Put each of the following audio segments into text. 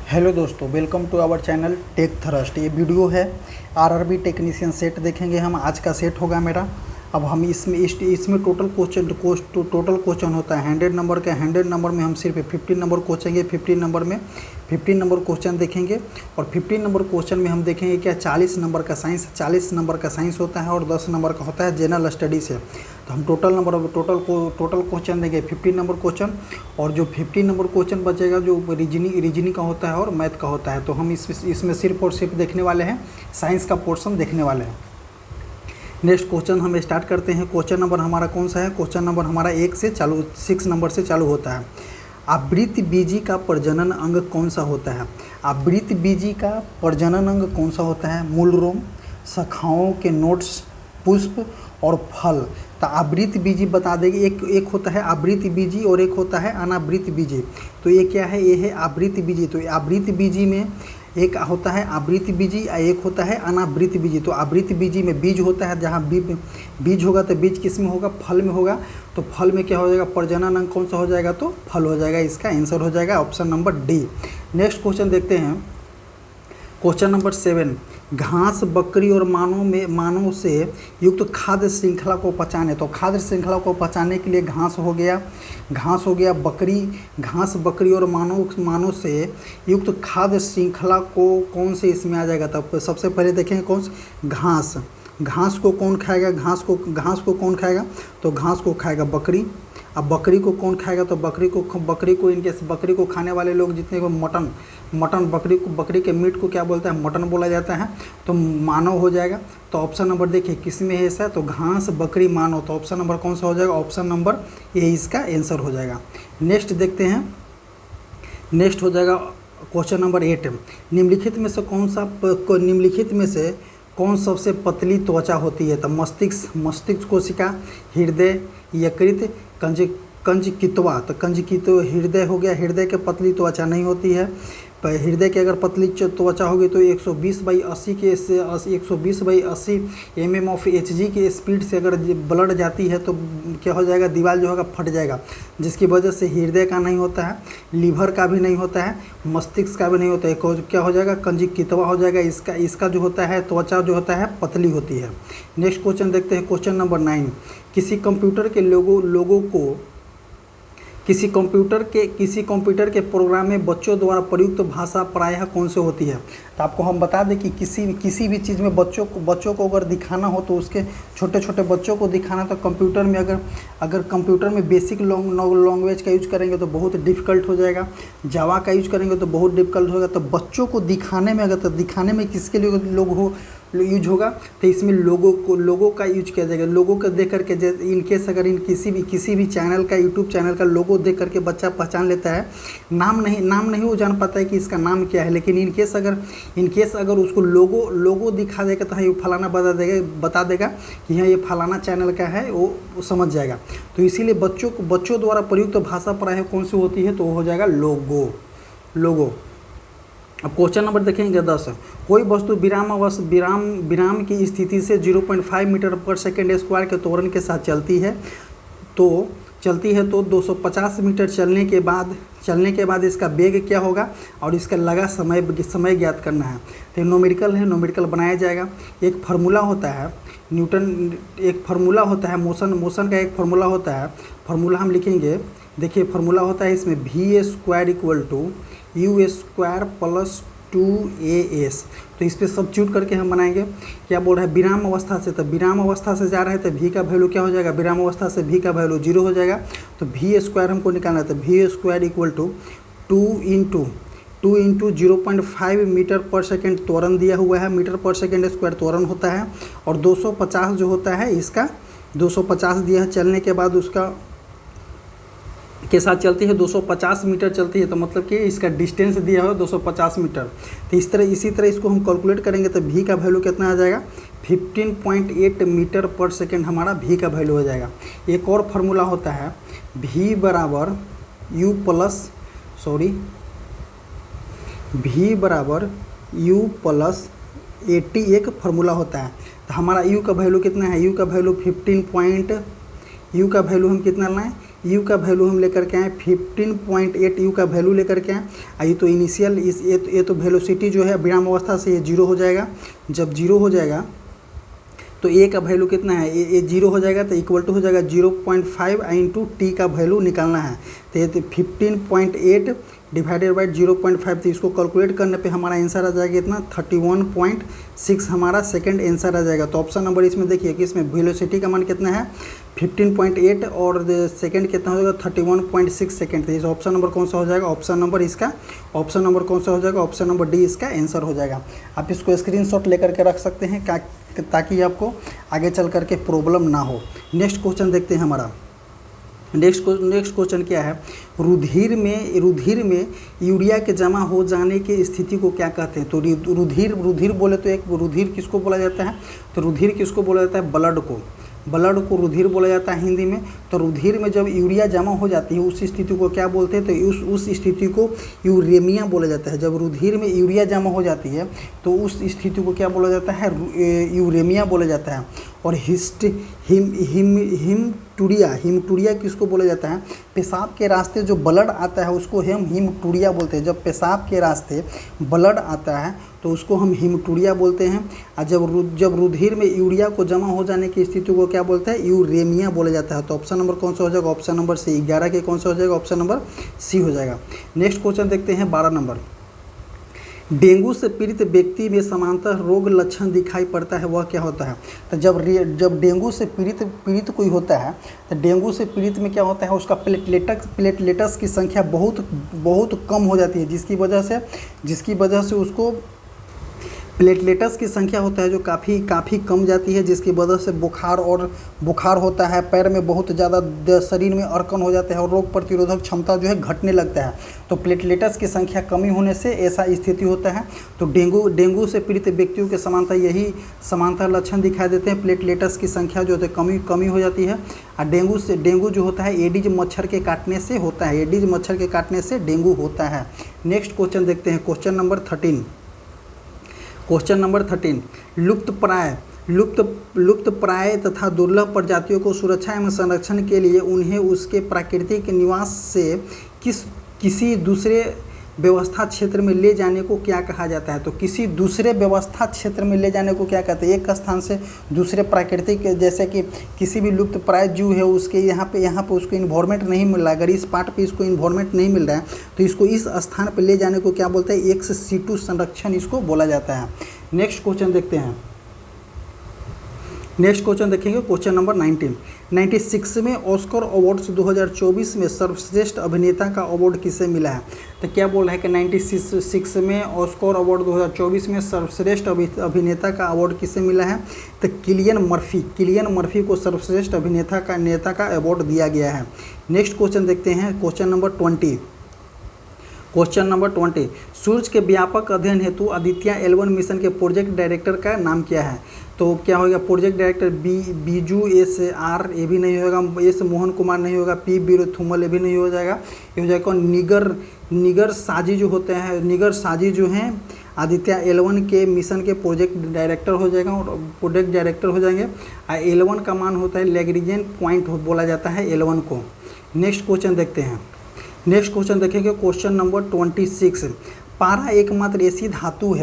Hello दोस्तों, welcome to our channel tech thrust. ये video है आरआरबी टेक्नीशियन सेट देखेंगे हम। आज का सेट होगा मेरा। अब हम इसमें टोटल क्वेश्चन होता है 100 नंबर का। 100 नंबर में हम सिर्फ 15 नंबर कोचेंगे। 15 नंबर में 15 नंबर क्वेश्चन देखेंगे और 15 नंबर क्वेश्चन में हम देखेंगे क्या 40 नंबर का साइंस, 40 नंबर का साइंस होता है और 10 नंबर का होता है जनरल स्टडीज़ है। तो हम टोटल क्वेश्चन देंगे 15 नंबर क्वेश्चन, और जो 15 नंबर क्वेश्चन बचेगा जो रीजनिंग का होता है और मैथ का होता है। तो हम इसमें सिर्फ और सिर्फ देखने वाले हैं साइंस का पोर्शन देखने वाले हैं। नेक्स्ट क्वेश्चन हम स्टार्ट करते हैं। क्वेश्चन नंबर हमारा कौन सा है? क्वेश्चन नंबर हमारा 6 नंबर से चालू होता है। आवृत्ति बीजी का प्रजनन अंग कौन सा होता है? आवृत्ति बीजी का प्रजनन अंग कौन सा होता है? मूलरोम, शाखाओं के नोड्स, पुष्प और फल। तो आवृत्ति बीजी बता देगी। एक होता है आवृत्ति बीजी और एक होता है अनावृत्ति बीजी। तो ये क्या है? ये है आवृत्ति बीजी। तो आवृत्ति बीजी में एक होता है आवृत्ति बीजी, एक होता है अनावृत्ति बीजी। तो आवृत्ति बीजी में बीज होता है, जहाँ बीज होगा तो बीज किस में होगा? फल में होगा। तो फल में क्या हो जाएगा? प्रजनन अंग कौन सा हो जाएगा? तो फल हो जाएगा। इसका आंसर हो जाएगा option number D. Next question देखते हैं। क्वेश्चन नंबर 7, घास बकरी और मानव से युक्त खाद्य श्रृंखला को पहचाने। तो खाद्य श्रृंखला को पहचानने के लिए घास हो गया बकरी। घास बकरी और मानव से युक्त खाद्य श्रृंखला को कौन से इसमें आ जाएगा? तब सबसे पहले देखेंगे कौन से घास को कौन खाएगा? घास को कौन खाएगा? तो घास को खाएगा बकरी। अब बकरी को कौन खाएगा? तो बकरी को इनके बकरी को खाने वाले लोग जितने को मटन बकरी के मीट को क्या बोलता है? मटन बोला जाता है। तो मानव हो जाएगा। तो ऑप्शन नंबर देखिए किस में है ऐसा? तो घास बकरी मानव। तो ऑप्शन नंबर कौन सा हो जाएगा? ऑप्शन नंबर ए इसका आंसर हो जाएगा। नेक्स्ट देखते हैं। नेक्स्ट हो जाएगा क्वेश्चन नंबर 8, निम्नलिखित में से कौन सबसे पतली त्वचा होती है? तो मस्तिष्क कोशिका, हृदय, यकृत, कंजकित्वा। तो कंजकित्व हृदय हो गया। हृदय के पतली त्वचा नहीं होती है। हृदय की अगर पतली त्वचा होगी तो 120/80 mm ऑफ Hg की स्पीड से अगर ब्लड जाती है तो क्या हो जाएगा? दीवार जो होगा फट जाएगा, जिसकी वजह से हृदय का नहीं होता है, लीवर का भी नहीं होता है, मस्तिष्क का भी नहीं होता है। क्या हो जाएगा? कंजक्टिवा हो जाएगा। इसका जो होता है त्वचा जो होता है पतली होती है। नेक्स्ट क्वेश्चन देखते हैं। क्वेश्चन नंबर 9, किसी कंप्यूटर के प्रोग्राम में बच्चों द्वारा प्रयुक्त भाषा प्रायः कौन से होती है? तो आपको हम बता दें कि किसी भी चीज़ में बच्चों को अगर दिखाना हो तो उसके छोटे बच्चों को दिखाना, तो कंप्यूटर में अगर कंप्यूटर में बेसिक लैंग्वेज का यूज करेंगे तो बहुत डिफ़िकल्ट हो जाएगा। जावा का यूज करेंगे तो बहुत डिफ़िकल्ट होगा। तो बच्चों को दिखाने में किसके लिए यूज होगा? तो इसमें लोगो का यूज किया जाएगा। लोगो को देख करके इनकेस अगर किसी भी चैनल का, यूट्यूब चैनल का लोगो देख करके बच्चा पहचान लेता है। नाम नहीं वो जान पाता है कि इसका नाम क्या है, लेकिन इनकेस अगर उसको लोगो दिखा देगा तो हाँ ये फलाना बता देगा कि हाँ ये फलाना चैनल का है, वो समझ जाएगा। तो इसीलिए बच्चों द्वारा प्रयुक्त भाषा प्रायः कौन सी होती है? तो वो हो जाएगा लोगो। अब क्वेश्चन नंबर देखेंगे 10, कोई वस्तु विराम की स्थिति से 0.5 मीटर पर सेकेंड स्क्वायर के त्वरण के साथ चलती है तो 250 मीटर चलने के बाद इसका वेग क्या होगा और इसका लगा समय ज्ञात करना है। तो न्यूमेरिकल बनाया जाएगा। एक फार्मूला होता है मोशन का एक फार्मूला होता है। फार्मूला हम लिखेंगे। देखिए फार्मूला होता है इसमें v² = u² + 2as। तो इस पर सब्स्टिट्यूट करके हम बनाएंगे। क्या बोल रहा है? विराम अवस्था से। तो विराम अवस्था से जा रहे हैं तो v का वैल्यू क्या हो जाएगा? विराम अवस्था से v का वैल्यू 0 हो जाएगा। तो v² हमको निकालना है। तो v² = 2 × 0.5 मीटर पर सेकेंड त्वरण दिया हुआ है। मीटर पर सेकेंड स्क्वायर त्वरण होता है। और 250 जो होता है इसका 250 दिया है। चलने के बाद उसका के साथ चलती है 250 मीटर चलती है। तो मतलब कि इसका डिस्टेंस दिया हुआ है 250 मीटर। तो इसी तरह इसको हम कैलकुलेट करेंगे तो v का वैल्यू कितना आ जाएगा? 15.8 मीटर पर सेकेंड हमारा v का वैल्यू हो जाएगा। एक और फार्मूला होता है v = u + 80 एक फार्मूला होता है। तो हमारा u का वैल्यू कितना है? u का वैल्यू हम कितना लाएँ? यू का वैल्यू हम लेकर के आए 15.8 यू का वैल्यू लेकर के आए। ये तो इनिशियल ये तो वेलोसिटी जो है विराम अवस्था से ये 0 हो जाएगा। जब 0 हो जाएगा तो ए का वैल्यू कितना है, ये 0 हो जाएगा तो इक्वल टू हो जाएगा 0.5 इंटू टी का वैल्यू निकालना है। तो ये 15.8 डिवाइडेड बाई 0.5, तो इसको कैलकुलेट करने पे हमारा आंसर आ जाएगा इतना 31.6 हमारा सेकंड आंसर आ जाएगा। तो ऑप्शन नंबर इसमें देखिए कि इसमें वेलोसिटी का मान कितना है 15.8 और सेकंड कितना हो जाएगा 31.6 सेकंड। तो इस ऑप्शन नंबर कौन सा हो जाएगा, ऑप्शन नंबर इसका ऑप्शन नंबर कौन सा हो जाएगा, ऑप्शन नंबर डी इसका आंसर हो जाएगा। आप इसको स्क्रीनशॉट लेकर के रख सकते हैं ताकि आपको आगे चल करके प्रॉब्लम ना हो। नेक्स्ट क्वेश्चन देखते हैं हमारा। नेक्स्ट क्वेश्चन क्या है, रुधिर में यूरिया के जमा हो जाने की स्थिति को क्या कहते हैं। तो रुधिर बोले तो एक रुधिर किसको बोला जाता है, तो रुधिर किसको बोला जाता है, ब्लड को रुधिर बोला जाता है हिंदी में। तो रुधिर में जब यूरिया जमा हो जाती है उस स्थिति को क्या बोलते हैं, तो उस स्थिति को यूरेमिया बोला जाता है। जब रुधिर में यूरिया जमा हो जाती है तो उस स्थिति को क्या बोला जाता है, यूरेमिया बोला जाता है। और हिमटूरिया किसको बोला जाता है, पेशाब के रास्ते जो ब्लड आता है उसको हम हिमटूरिया बोलते हैं। जब पेशाब के रास्ते ब्लड आता है तो उसको हम हिमटूरिया बोलते हैं। और जब रुधिर में यूरिया को जमा हो जाने की स्थिति को क्या बोलते हैं, यूरेमिया बोला जाता है। तो ऑप्शन नंबर कौन सा हो जाएगा, ऑप्शन नंबर सी। 11 के कौन सा हो जाएगा, ऑप्शन नंबर सी हो जाएगा। नेक्स्ट क्वेश्चन देखते हैं 12 नंबर। डेंगू से पीड़ित व्यक्ति में समांतर रोग लक्षण दिखाई पड़ता है, वह क्या होता है। तो जब डेंगू से पीड़ित कोई होता है तो डेंगू से पीड़ित में क्या होता है, उसका प्लेटलेट्स की संख्या बहुत कम हो जाती है, जिसकी वजह से उसको प्लेटलेट्स की संख्या होता है जो काफ़ी कम जाती है, जिसकी वजह से बुखार होता है, पैर में बहुत ज़्यादा शरीर में अड़कन हो जाता है और रोग प्रतिरोधक क्षमता जो है घटने लगता है। तो प्लेटलेट्स की संख्या कमी होने से ऐसा स्थिति होता है। तो डेंगू से पीड़ित व्यक्तियों के समांतर लक्षण दिखाई देते हैं। प्लेटलेट्स की संख्या जो है कमी हो जाती है। और डेंगू जो होता है एडिज मच्छर के काटने से होता है, एडिज मच्छर के काटने से डेंगू होता है। नेक्स्ट क्वेश्चन देखते हैं, क्वेश्चन नंबर 13। लुप्तप्राय तथा दुर्लभ प्रजातियों को सुरक्षा एवं संरक्षण के लिए उन्हें उसके प्राकृतिक निवास से किसी दूसरे व्यवस्था क्षेत्र में ले जाने को क्या कहा जाता है। तो किसी दूसरे व्यवस्था क्षेत्र में ले जाने को क्या कहते हैं, एक स्थान से दूसरे प्राकृतिक, जैसे कि किसी भी लुप्त प्राय जीव है उसके यहाँ पे उसको इन्वायरमेंट नहीं मिल रहा है, अगर इस पार्ट पे इसको इन्वायरमेंट नहीं मिल रहा है तो इसको इस स्थान पे ले जाने को क्या बोलते हैं, एक्स सीटू संरक्षण इसको बोला जाता है। नेक्स्ट क्वेश्चन देखते हैं। नेक्स्ट क्वेश्चन देखेंगे, क्वेश्चन नंबर 96 में ऑस्कर अवार्ड्स 2024 में सर्वश्रेष्ठ अभिनेता का अवार्ड किसे मिला है। तो क्या बोल रहा है कि 96 में ऑस्कर अवार्ड 2024 में सर्वश्रेष्ठ अभिनेता का अवार्ड किसे मिला है। तो किलियन मर्फी को सर्वश्रेष्ठ अभिनेता का अवार्ड दिया गया है। नेक्स्ट क्वेश्चन देखते हैं, क्वेश्चन नंबर 20। सूर्य के व्यापक अध्ययन हेतु आदित्य L1 मिशन के प्रोजेक्ट डायरेक्टर का नाम क्या है। तो क्या होगा, प्रोजेक्ट डायरेक्टर बीजू SR, ये भी नहीं होगा, एस मोहन कुमार नहीं होगा, पी बीरोथुमल ये भी नहीं हो जाएगा, ये हो जाएगा निगर साजी जो होते हैं, निगर साजी जो हैं आदित्य L1 के मिशन के प्रोजेक्ट डायरेक्टर हो जाएगा और प्रोजेक्ट डायरेक्टर हो जाएंगे। L1 का मान होता है लैग्रेंजियन पॉइंट बोला जाता है L1 को। नेक्स्ट क्वेश्चन देखते हैं। नेक्स्ट क्वेश्चन देखेंगे, क्वेश्चन नंबर 26। पारा एकमात्र ऐसी धातु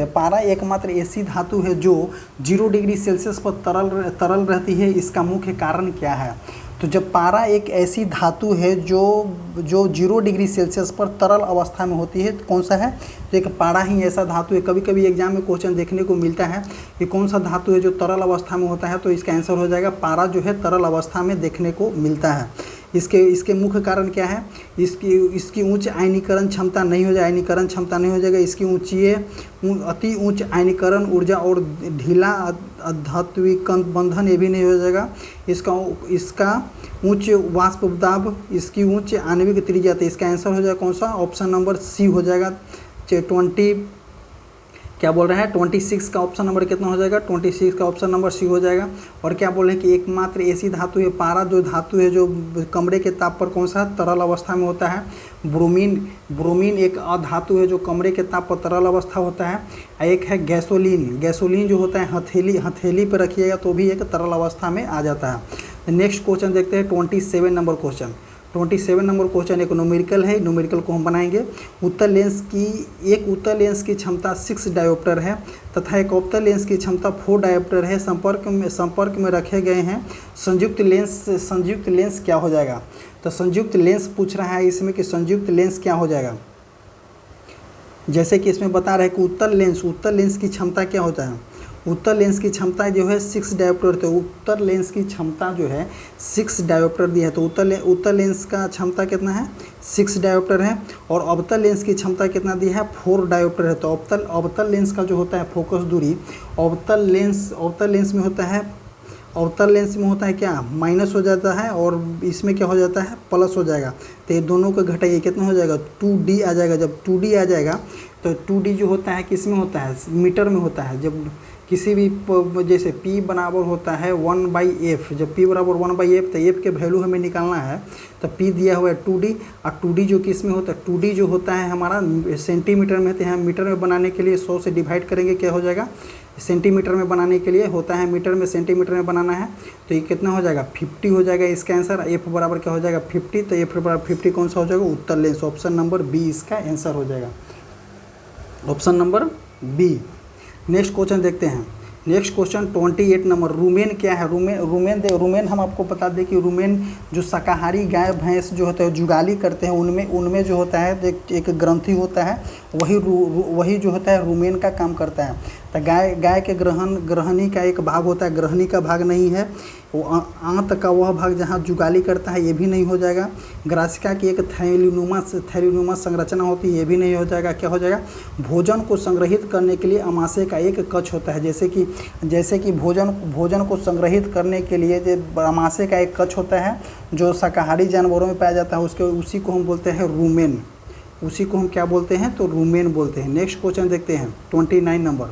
है जो 0 डिग्री सेल्सियस पर तरल रहती है, इसका मुख्य कारण क्या है। तो जब पारा एक ऐसी धातु है जो 0 डिग्री सेल्सियस पर तरल अवस्था में होती है, कौन सा है, तो एक पारा ही ऐसा धातु है। कभी कभी एग्जाम में क्वेश्चन देखने को मिलता है कि कौन सा धातु है जो तरल अवस्था में होता है, तो इसका आंसर हो जाएगा पारा जो है तरल अवस्था में देखने को मिलता है। इसके मुख्य कारण क्या है, इसकी उच्च आयनीकरण क्षमता नहीं हो जाएगा, इसकी अति उच्च आयनीकरण ऊर्जा और ढीला अधात्विक बंधन ये भी नहीं हो जाएगा, इसका उच्च वाष्प दाब, इसकी उच्च आणविक त्रिज्या। तो इसका आंसर हो जाएगा कौन सा, ऑप्शन नंबर सी हो जाएगा। 26 का ऑप्शन नंबर कितना हो जाएगा, 26 का ऑप्शन नंबर सी हो जाएगा। और क्या बोल रहे हैं कि एकमात्र ऐसी धातु है, पारा जो धातु है जो कमरे के ताप पर कौन सा तरल अवस्था में होता है। ब्रोमीन एक अधातु है जो कमरे के ताप पर तरल अवस्था होता है। एक है गैसोलीन जो होता है हथेली पर रखिएगा तो भी एक तरल अवस्था में आ जाता है। नेक्स्ट क्वेश्चन देखते हैं, 27 नंबर क्वेश्चन। 27 नंबर क्वेश्चन एक न्यूमेरिकल है, न्यूमेरिकल को हम बनाएंगे। उत्तल लेंस की क्षमता 6 डायोप्टर है तथा एक अवतल लेंस की क्षमता 4 डायोप्टर है। संपर्क में रखे गए हैं संयुक्त लेंस क्या हो जाएगा? तो संयुक्त लेंस पूछ रहा है इसमें कि संयुक्त लेंस क्या हो जाएगा। जैसे कि इसमें बता रहे हैं कि उत्तल लेंस की क्षमता क्या होता है। उत्तल लेंस की क्षमता जो है 6 डायोप्टर, तो उत्तल लेंस की क्षमता जो है 6 डायोप्टर दी है। तो उत्तल लेंस का क्षमता कितना है? 6 डायोप्टर है। और अवतल लेंस की क्षमता कितना दी है? 4 डायोप्टर है। तो अवतल लेंस का जो होता है फोकस दूरी अवतल लेंस में होता है क्या? माइनस हो जाता है और इसमें क्या हो जाता है? प्लस हो जाएगा। तो ये दोनों को घटाइए, कितना हो जाएगा? 2D आ जाएगा। जब 2D आ जाएगा तो 2D जो होता है किस में होता है? मीटर में होता है। जब किसी भी जैसे P बराबर होता है 1/f, जब P बराबर 1/f तो f के वैल्यू हमें निकालना है। तो P दिया हुआ है 2D, और 2D जो किस में होता है? 2D जो होता है हमारा सेंटीमीटर में, तो यहाँ मीटर में बनाने के लिए 100 से डिवाइड करेंगे, क्या हो जाएगा? सेंटीमीटर में बनाने के लिए होता है मीटर में, सेंटीमीटर में बनाना है तो ये कितना हो जाएगा? 50 हो जाएगा इसका आंसर। f बराबर क्या हो जाएगा? 50। तो f बराबर 50 कौन सा हो जाएगा? उत्तल लेंस। ऑप्शन नंबर बी इसका आंसर हो जाएगा, option number B. Next question देखते हैं। नेक्स्ट क्वेश्चन 28 नंबर, रूमेन क्या है? रूमेन हम आपको बता दें कि रूमेन जो शाकाहारी गाय भैंस जो होता है जुगाली करते हैं उनमें जो होता है एक ग्रंथि होता है, वही जो होता है रूमेन का काम करता है। तो गाय के ग्रहणी का एक भाग होता है, ग्रहणी का भाग नहीं है वो, आंत का वह भाग जहाँ जुगाली करता है ये भी नहीं हो जाएगा। ग्रासिका की एक थैलीनुमा संरचना होती है, ये भी नहीं हो जाएगा। क्या हो जाएगा? भोजन को संग्रहित करने के लिए अमाशय का एक कक्ष होता है। जैसे कि भोजन को संग्रहित करने के लिए जो अमाशय का एक कक्ष होता है जो शाकाहारी जानवरों में पाया जाता है, उसी को हम बोलते हैं रूमेन। उसी को हम क्या बोलते हैं? तो रूमेन बोलते हैं। नेक्स्ट क्वेश्चन देखते हैं 29 नंबर,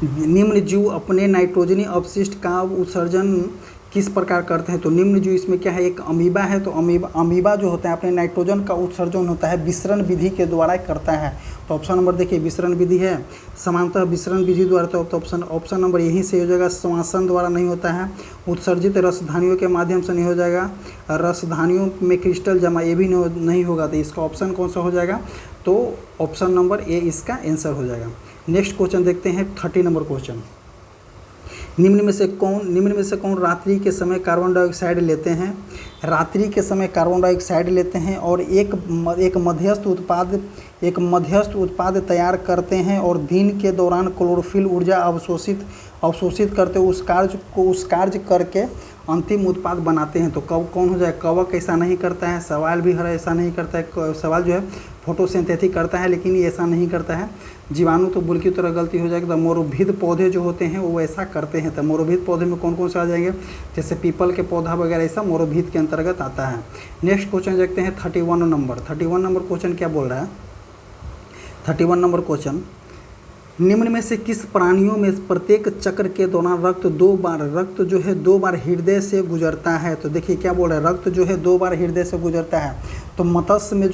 निम्न जीव अपने नाइट्रोजनी अपशिष्ट का उत्सर्जन किस प्रकार करते हैं? तो निम्न जीव इसमें क्या है? एक अमीबा है। तो अमीबा जो होता है अपने नाइट्रोजन का उत्सर्जन होता है विसरण विधि के द्वारा करता है। तो ऑप्शन नंबर देखिए विसरण विधि है, सामान्यतः विसरण विधि द्वारा। तो ऑप्शन नंबर यहीं से हो जाएगा। श्वसन द्वारा नहीं होता है, उत्सर्जित रसधानियों के माध्यम से नहीं हो जाएगा, रसधानियों में क्रिस्टल जमा ये भी नहीं होगा। तो इसका ऑप्शन कौन सा हो जाएगा? तो ऑप्शन नंबर ए इसका आंसर हो जाएगा। नेक्स्ट क्वेश्चन देखते हैं 30 नंबर क्वेश्चन, निम्न में से कौन रात्रि के समय कार्बन डाइऑक्साइड लेते हैं? रात्रि के समय कार्बन डाइऑक्साइड लेते हैं और एक मध्यस्थ उत्पाद तैयार करते हैं और दिन के दौरान क्लोरोफिल ऊर्जा अवशोषित करते उस कार्य करके अंतिम उत्पाद बनाते हैं। तो कौन हो जाए? कवक ऐसा नहीं करता है, सवाल भी हर ऐसा नहीं करता है। सवाल जो है फोटोसिंथेसिस करता है लेकिन ये ऐसा नहीं करता है। जीवाणु तो बुल की तरह गलती हो जाएगी। तो मोरोभिद पौधे जो होते हैं वो ऐसा करते हैं। तो मोरोभिद पौधे में कौन कौन से आ जाएंगे? जैसे पीपल के पौधा वगैरह, ऐसा मोरोभिद के अंतर्गत आता है। नेक्स्ट क्वेश्चन देखते हैं 31 नंबर क्वेश्चन क्या बोल रहा है? 31 नंबर क्वेश्चन, निम्न में से किस प्राणियों में प्रत्येक चक्र के दौरान रक्त जो है दो बार हृदय से गुजरता है? तो देखिए क्या बोल रहा है, रक्त जो है 2 बार हृदय से गुजरता है। तो मत्स्य में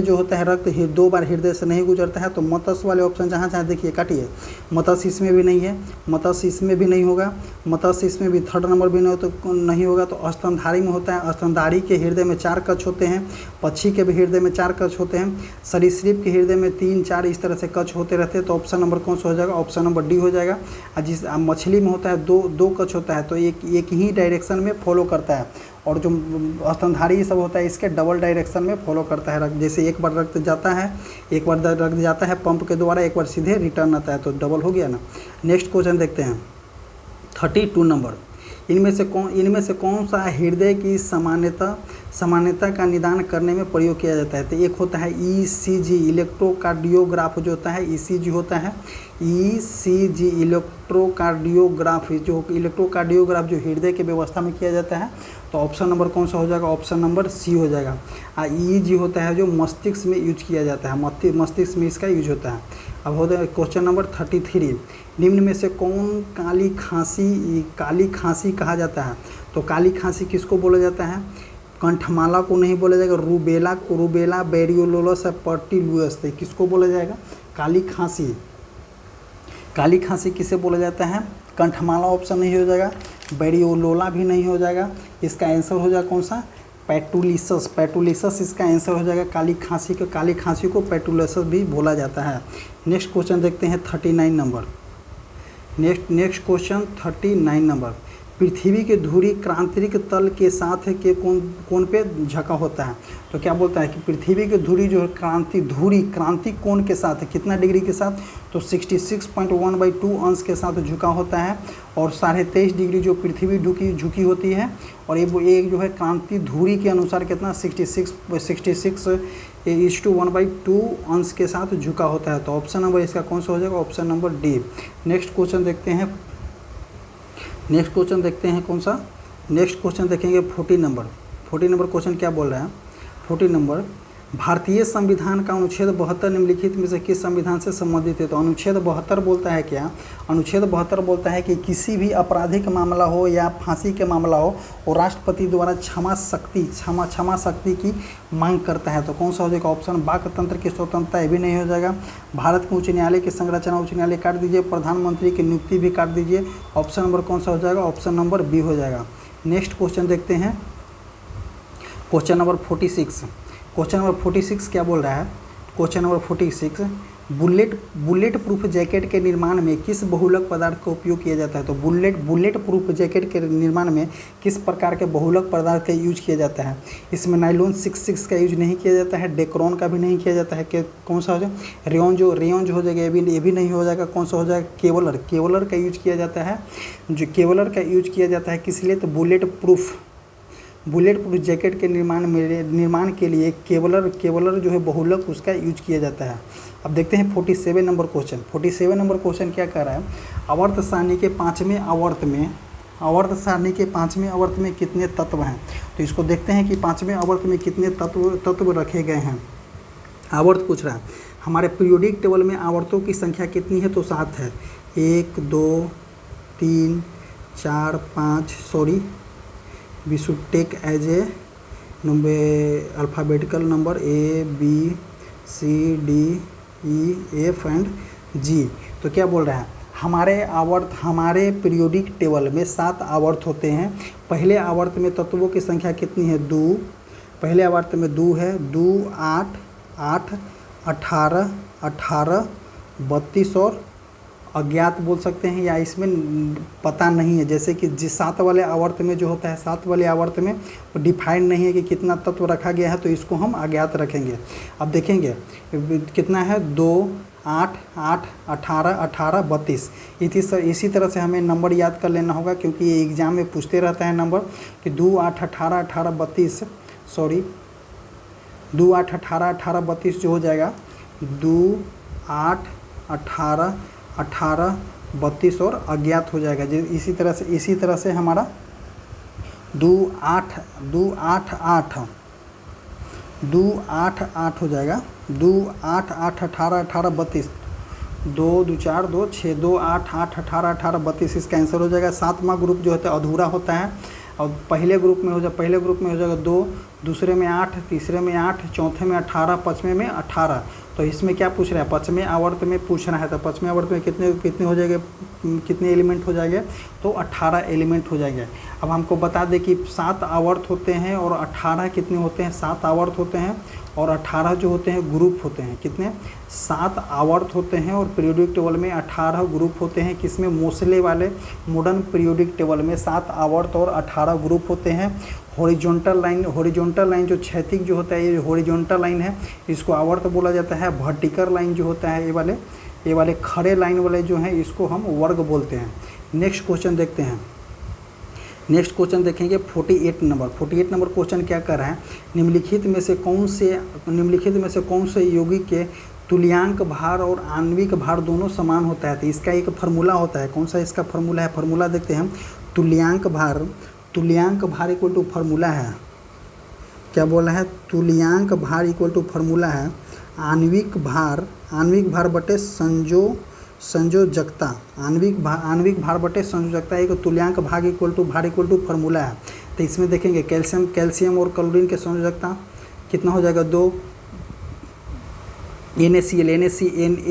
जो होता है रक्त 2 बार हृदय से नहीं गुजरता है। तो मत्स्य वाले ऑप्शन जहाँ देखिए काटिए, मत्स्य इसमें भी नहीं है, मत्स्य इसमें भी नहीं होगा, मत्स्य इसमें भी 3rd नंबर भी नहीं होगा। तो स्तनधारी में होता है, स्तनधारी के हृदय में 4 कक्ष होते हैं, पक्षी के भी हृदय में 4 कक्ष होते हैं, सरीसृप के हृदय में 3-4 इस तरह से कक्ष होते रहते हैं। तो ऑप्शन नंबर कौन सा हो जाएगा? ऑप्शन नंबर डी हो जाएगा। जिस मछली में होता है दो कक्ष होता है, तो एक ही डायरेक्शन में फॉलो करता है, और जो स्तनधारी सब होता है इसके डबल डायरेक्शन में फॉलो करता है रक्त। जैसे एक बार रक्त जाता है पंप के द्वारा, एक बार सीधे रिटर्न आता है, तो डबल हो गया ना। नेक्स्ट क्वेश्चन देखते हैं 32 नंबर, इनमें से कौन सा हृदय की सामान्यता का निदान करने में प्रयोग किया जाता है? तो एक होता है ECG, इलेक्ट्रोकार्डियोग्राफ जो होता है ECG होता है, ECG इलेक्ट्रोकार्डियोग्राफ जो हृदय के व्यवस्था में किया जाता है। तो ऑप्शन नंबर कौन सा हो जाएगा? ऑप्शन नंबर सी हो जाएगा। EEG होता है जो मस्तिष्क में यूज किया जाता है, मस्तिष्क में इसका यूज होता है। अब होता है क्वेश्चन नंबर 33, निम्न में से कौन काली खांसी कहा जाता है? तो काली खांसी किसको बोला जाता है? कंठमाला को नहीं बोला जाएगा, रूबेला बेरियोलोलस पर्टिलुअस, किसको बोला जाएगा? काली खांसी किसे बोला जाता है? कंठमाला ऑप्शन नहीं हो जाएगा, बेरियोलोला भी नहीं हो जाएगा। इसका आंसर हो जाएगा कौन सा? पैटुलिसस, पैटुलिसस इसका आंसर हो जाएगा काली खांसी को, काली खांसी को पैटुलिसस भी बोला जाता है। नेक्स्ट क्वेश्चन देखते हैं 39 नंबर। Next question 39 number. पृथ्वी के धुरी क्रांतिक तल के साथ के कोण पे झका होता है। तो क्या बोलता है कि पृथ्वी की धुरी जो है धुरी क्रांतिक कोण के साथ है, कितना डिग्री के साथ, तो 66.1/2 अंश के साथ झुका होता है। और 23.5 डिग्री जो पृथ्वी झुकी होती है, और ये जो है क्रांति धुरी के अनुसार कितना 66:1/2 अंश के साथ झुका होता है। तो ऑप्शन नंबर इसका कौन सा हो जाएगा, option number D. Next question देखते हैं कौन सा, नेक्स्ट क्वेश्चन देखेंगे 40 नंबर। 40 नंबर क्वेश्चन क्या बोल रहा है, 40 नंबर। भारतीय संविधान का अनुच्छेद 72 निम्नलिखित में से किस संविधान से संबंधित है। तो अनुच्छेद 72 बोलता है क्या, अनुच्छेद 72 बोलता है कि किसी भी आपराधिक मामला हो या फांसी के मामला हो, वो राष्ट्रपति द्वारा क्षमा शक्ति की मांग करता है। तो कौन सा हो जाएगा, ऑप्शन बाक तंत्र की स्वतंत्रता, ये भी नहीं हो जाएगा। भारत के उच्च न्यायालय की संरचना उच्च न्यायालय काट दीजिए, प्रधानमंत्री की नियुक्ति भी काट दीजिए। ऑप्शन नंबर कौन सा हो जाएगा, ऑप्शन नंबर बी हो जाएगा। नेक्स्ट क्वेश्चन देखते हैं क्वेश्चन नंबर 46। क्वेश्चन नंबर 46 क्या बोल रहा है, question number 46, bullet proof jacket के निर्माण में किस बहुलक पदार्थ का उपयोग किया जाता है। तो बुलेट प्रूफ जैकेट के निर्माण में किस प्रकार के बहुलक पदार्थ का यूज किया जाता है। इसमें नाइलॉन 66 का यूज नहीं किया जाता है, डेक्रोन का भी नहीं किया जाता है। कौन सा हो जाएगा, रेयन जो हो जाएगा, ये भी नहीं हो जाएगा। कौन सा हो जाएगा, केवलर का यूज किया जाता है। जो केवलर का यूज किया जाता है किस लिए, तो बुलेट प्रूफ जैकेट के निर्माण के लिए केवलर जो है बहुलक उसका यूज किया जाता है। अब देखते हैं 47 नंबर क्वेश्चन। 47 नंबर क्वेश्चन क्या कह रहा है, आवर्त सारणी के 5वें आवर्त में कितने तत्व हैं। तो इसको देखते हैं कि 5वें आवर्त में कितने तत्व रखे गए हैं। आवर्त पूछ रहा है, हमारे पीरियोडिक टेबल में आवर्तों की संख्या कितनी है, तो 7 है। 1 2 3 4 5, sorry we should take as a alphabetical number A B C D E F and G। तो क्या बोल रहा है, हमारे पीरियोडिक टेबल में 7 आवर्त होते हैं। पहले आवर्त में तत्वों की संख्या कितनी है, 2। पहले आवर्त में 2 है, 2 8 8 18 18 32 और अज्ञात बोल सकते हैं, या इसमें पता नहीं है। जैसे कि 7 वाले आवर्त में जो होता है, 7 वाले आवर्त में डिफाइंड नहीं है कि कितना तत्व रखा गया है, तो इसको हम अज्ञात रखेंगे। अब देखेंगे कितना है, 2 8 8 18 18 32। इसी तरह से हमें नंबर याद कर लेना होगा, क्योंकि ये एग्ज़ाम में पूछते रहता है नंबर कि 2 8 18 18 32, सॉरी 2 8 18 18 32 जो हो जाएगा 2 8 18 18 32 और अज्ञात हो जाएगा। इसी तरह से हमारा 2 8 8 हो जाएगा। 2 8 8 18 18 32, 2 2 4 2 6 2 8 8 18 18 32 इसका आंसर हो जाएगा। 7वां ग्रुप जो होता है अधूरा होता है, और पहले ग्रुप में हो जाएगा 2, दूसरे में 8, तीसरे में 8, चौथे में 18, 5वें में 18। तो इसमें क्या पूछ रहा है, 5वें आवर्त में पूछ रहा है। तो 5वें आवर्त में कितने हो जाएंगे, कितने एलिमेंट हो जाएंगे, तो 18 एलिमेंट हो जाएंगे। अब हमको बता दें कि 7 आवर्त होते हैं और 18 कितने होते हैं, 7 आवर्त होते हैं और 18 जो होते हैं ग्रुप होते हैं। कितने, 7 आवर्त होते हैं और पीरियोडिक टेबल में 18 ग्रुप होते हैं। किसमें, मोस्ले वाले मॉडर्न पीरियोडिक टेबल में 7 आवर्त और 18 ग्रुप होते हैं। हॉरिजॉन्टल लाइन जो क्षैतिज जो होता है, ये हॉरिजॉन्टल लाइन है, इसको आवर्त बोला जाता है। वर्टिकल लाइन जो होता है, ये वाले खड़े लाइन वाले जो हैं, इसको हम वर्ग बोलते हैं। नेक्स्ट क्वेश्चन देखते हैं। नेक्स्ट क्वेश्चन देखेंगे 48 नंबर क्वेश्चन क्या कर रहा है, निम्नलिखित में से कौन से यौगिक के तुल्यांक भार और आणविक भार दोनों समान होता है। तो इसका एक फार्मूला होता है, कौन सा इसका फार्मूला है, फार्मूला देखते हैं हम। तुल्यांक भार इक्वल टू फार्मूला है, क्या बोला है, तुल्यांक भार इक्वल टू फार्मूला है आणविक भार बटे संयोजकता। आणविक भार बटे संयोजकता एक तुल्यांक भार इक्वल टू फार्मूला है। तो इसमें देखेंगे कैल्शियम और क्लोरीन के संयोजकता कितना हो जाएगा, 2, NaCl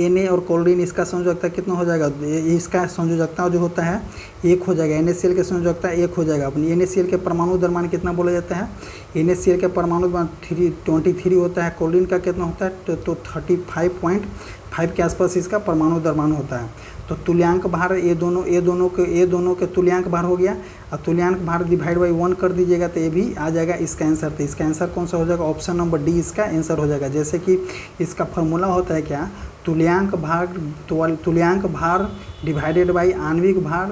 Na और क्लोरीन इसका संयोजकता कितना हो जाएगा, इसका संयोजकता जो होता है 1 हो जाएगा। NaCl के संयोजकता 1 हो जाएगा। अपनी NaCl के परमाणु द्रव्यमान कितना बोला जाता है, NaCl के परमाणु द्रव्यमान 23 होता है। क्लोरीन का कितना होता है, तो 35.5 के आसपास इसका परमाणु द्रव्यमान होता है। तो तुल्यांक भार ये दोनों के तुल्यांक भार हो गया। और तुल्यांक भार डिवाइड बाई 1 कर दीजिएगा तो ये भी आ जाएगा इसका आंसर। तो इसका आंसर कौन सा हो जाएगा, ऑप्शन नंबर डी इसका आंसर हो जाएगा। जैसे कि इसका फार्मूला होता है क्या, तुल्यांक भार डिवाइडेड बाई आणविक भार,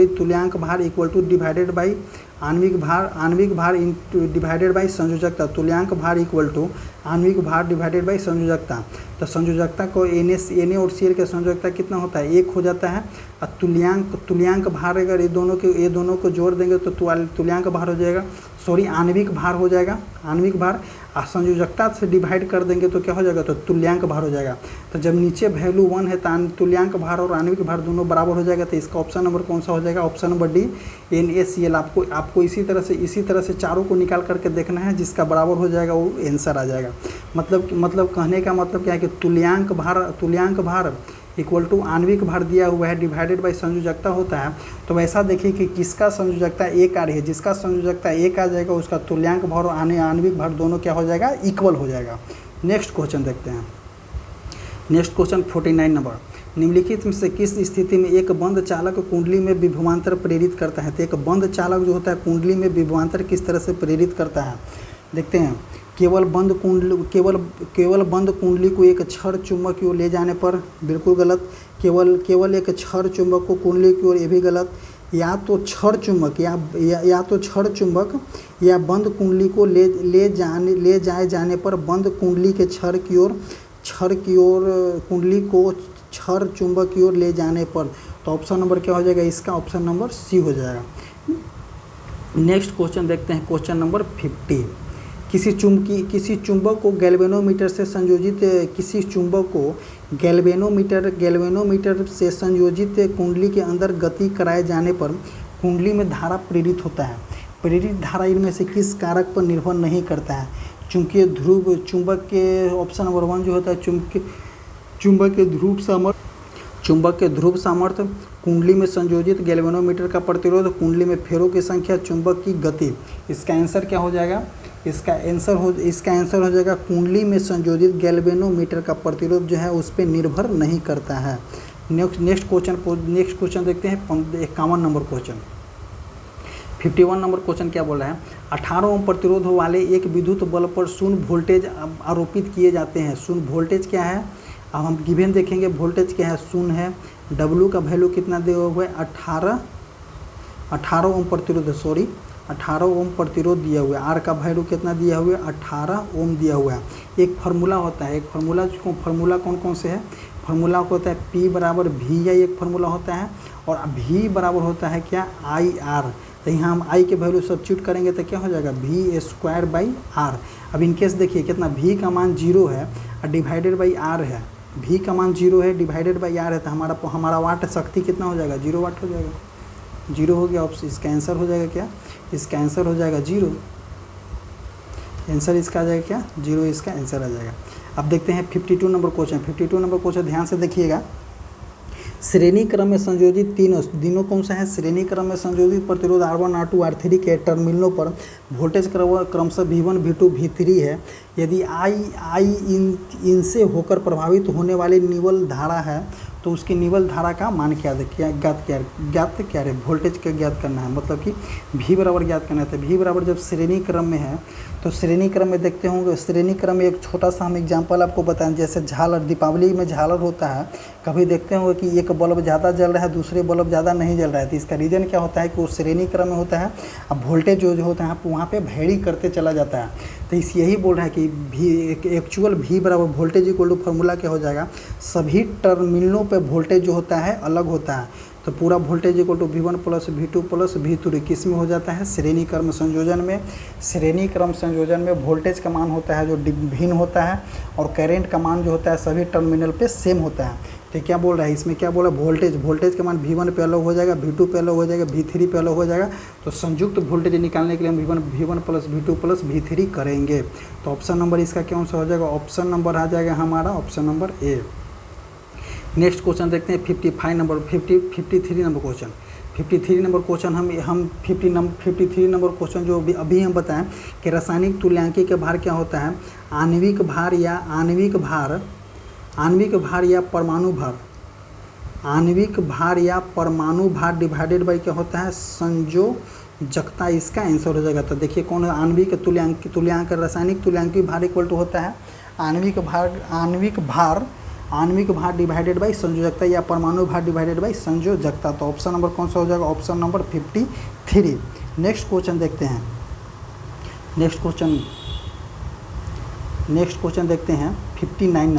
तुल्यांक भार इक्वल टू डिवाइडेड बाई आणविक भार डिवाइडेड बाई संयोजकता। तुल्यांक भार इक्वल टू आणविक भार डिवाइडेड बाई संयोजकता। तो संयोजकता को Na और Cl के संयोजकता कितना होता है, 1 हो जाता है। और तुल्यांक भार अगर ये दोनों को जोड़ देंगे तो तुल्यांक भार हो जाएगा, आणविक भार हो जाएगा। आणविक भार संयोजकता से डिवाइड कर देंगे तो क्या हो जाएगा, तो तुल्यांक भार हो जाएगा। तो जब नीचे वैल्यू 1 है तो तुल्यांक भार और आणविक भार दोनों बराबर हो जाएगा। तो इसका ऑप्शन नंबर कौन सा हो जाएगा, ऑप्शन नंबर डी NaCl। आपको इसी तरह से चारों को निकाल करके देखना है, जिसका बराबर हो जाएगा वो आंसर आ जाएगा। मतलब कहने का मतलब क्या है कि तुल्यांक भार इक्वल टू आणविक भार दिया हुआ है डिवाइडेड बाई संयोजकता होता है। तो वैसा देखिए कि किसका संयोजकता 1 आ रही है, जिसका संयोजकता 1 आ जाएगा उसका तुल्यांक भार और आणविक भार दोनों क्या हो जाएगा, इक्वल हो जाएगा। नेक्स्ट क्वेश्चन देखते हैं। नेक्स्ट क्वेश्चन 49 नंबर, निम्नलिखित में से किस स्थिति में एक बंद चालक कुंडली में विभवांतर प्रेरित करता है। तो एक बंद चालक जो होता है कुंडली में विभवांतर किस तरह से प्रेरित करता है, देखते हैं। केवल बंद कुंडली को एक छड़ चुंबक की ओर ले जाने पर, बिल्कुल गलत। केवल एक छड़ चुंबक को कुंडली की ओर, ये भी गलत। या तो छड़ चुंबक या बंद कुंडली को ले जाए जाने पर बंद कुंडली के छड़ की ओर कुंडली को छड़ चुंबक की ओर ले जाने पर। तो ऑप्शन नंबर क्या हो जाएगा, इसका ऑप्शन नंबर सी हो जाएगा। नेक्स्ट क्वेश्चन देखते हैं, क्वेश्चन नंबर 50। किसी चुंबक को गैल्वेनोमीटर से संयोजित कुंडली के अंदर गति कराए जाने पर कुंडली में धारा प्रेरित होता है। प्रेरित धारा इनमें से किस कारक पर निर्भर नहीं करता है। चुंबक के ऑप्शन नंबर 1 जो होता है चुंबक के ध्रुव सामर्थ्य, कुंडली में संयोजित गैल्वेनोमीटर का प्रतिरोध, कुंडली में फेरों की संख्या, चुंबक की गति। इसका आंसर क्या हो जाएगा, इसका आंसर हो जाएगा कुंडली में संयोजित गैल्वेनोमीटर का प्रतिरोध जो है उस पर निर्भर नहीं करता है। नेक्स्ट क्वेश्चन देखते हैं 51 नंबर क्वेश्चन। 51 नंबर क्वेश्चन क्या बोल रहा है, 18 ओम प्रतिरोध वाले एक विद्युत बल्ब पर शून्य वोल्टेज आरोपित किए जाते हैं। शून्य वोल्टेज क्या है, अब हम गिवन देखेंगे। वोल्टेज क्या है, शून्य है। W का वैल्यू कितना दिया हुआ है, 18 ओम प्रतिरोध, 18 ओम प्रतिरोध दिया हुआ है। R का वैल्यू कितना दिया हुआ है, 18 ओम दिया हुआ है। एक फार्मूला होता है, फार्मूला कौन से है, फार्मूला होता है P बराबर VI, एक फार्मूला होता है। और V बराबर होता है क्या, IR। तो यहाँ हम I के वैल्यू सब्स्टिट्यूट करेंगे तो क्या हो जाएगा, V²/R। अब इनकेस देखिए कितना, V का मान 0 है और डिवाइडेड बाई R है। V का मान 0 है डिवाइडेड बाई R है, तो हमारा वाट शक्ति कितना हो जाएगा, 0 वाट हो जाएगा। 0 हो गया। ऑप्शन इसका आंसर हो जाएगा क्या, इसका आंसर हो जाएगा 0। आंसर इसका आ जाएगा क्या, 0 इसका आंसर आ जाएगा। अब देखते हैं 52 नंबर क्वेश्चन। 52 नंबर क्वेश्चन ध्यान से देखिएगा। श्रेणी क्रम में संयोजित तीनों कौन सा है, श्रेणी क्रम में संयोजित प्रतिरोध R1 R2 R3 के टर्मिनलों पर वोल्टेज क्रमशः V1 V2 V3 है। यदि I इनसे होकर प्रभावित होने वाली निवल धारा है तो उसकी निवल धारा का मान ज्ञात क्या है, वोल्टेज का ज्ञात करना है, मतलब कि V बराबर ज्ञात करना है। V बराबर जब श्रेणी क्रम में है तो श्रेणी क्रम में देखते होंगे, श्रेणी क्रम में एक छोटा सा हम एग्जांपल आपको बताएं। जैसे झालर, दीपावली में झालर होता है, कभी देखते होंगे कि एक बल्ब ज़्यादा जल रहा है, दूसरे बल्ब ज़्यादा नहीं जल रहा है। तो इसका रीज़न क्या होता है कि वो श्रेणी क्रम में होता है। अब वोल्टेज जो होता है वहाँ पे वेरी करते चला जाता है। तो इस यही बोल रहा है कि एक्चुअल V बराबर वोल्टेज इक्वल टू फार्मूला क्या हो जाएगा, सभी टर्मिनलों पे वोल्टेज जो होता है अलग होता है। तो पूरा voltage equal to V1 + V2 + V3 किस में हो जाता है, श्रेणी क्रम संयोजन में। श्रेणी क्रम संयोजन में वोल्टेज का मान होता है जो भिन्न होता है और करंट का मान जो होता है सभी टर्मिनल पे सेम होता है। तो क्या बोल रहा है इसमें, क्या बोला वोल्टेज, वोल्टेज का मान V1 पे अलग हो जाएगा, V2 पे अलग हो जाएगा, V3 पे अलग हो जाएगा। तो संयुक्त वोल्टेज निकालने के लिए हम V1 plus V2 plus V3 करेंगे। तो ऑप्शन नंबर इसका कौन सा हो जाएगा, ऑप्शन नंबर आ जाएगा हमारा option number A. Next question देखते हैं 53 नंबर क्वेश्चन। 53 नंबर क्वेश्चन हम 53 नंबर क्वेश्चन जो अभी हम बताएं कि रासायनिक तुल्यांकी के भार क्या होता है, आणविक भार या परमाणु भार डिवाइडेड बाई क्या होता है, संयोजकता। इसका आंसर हो जाएगा। तो देखिए कौन है, आणविक तुल्यांक रासायनिक तुल्यांकी भार इक्वल टू होता है आणविक भार डिवाइडेड बाई संयोजकता या परमाणु भार डिवाइडेड बाई संयोजकता। तो ऑप्शन नंबर कौन सा हो जाएगा, ऑप्शन नंबर 53। नेक्स्ट क्वेश्चन देखते हैं, नेक्स्ट क्वेश्चन देखते हैं 59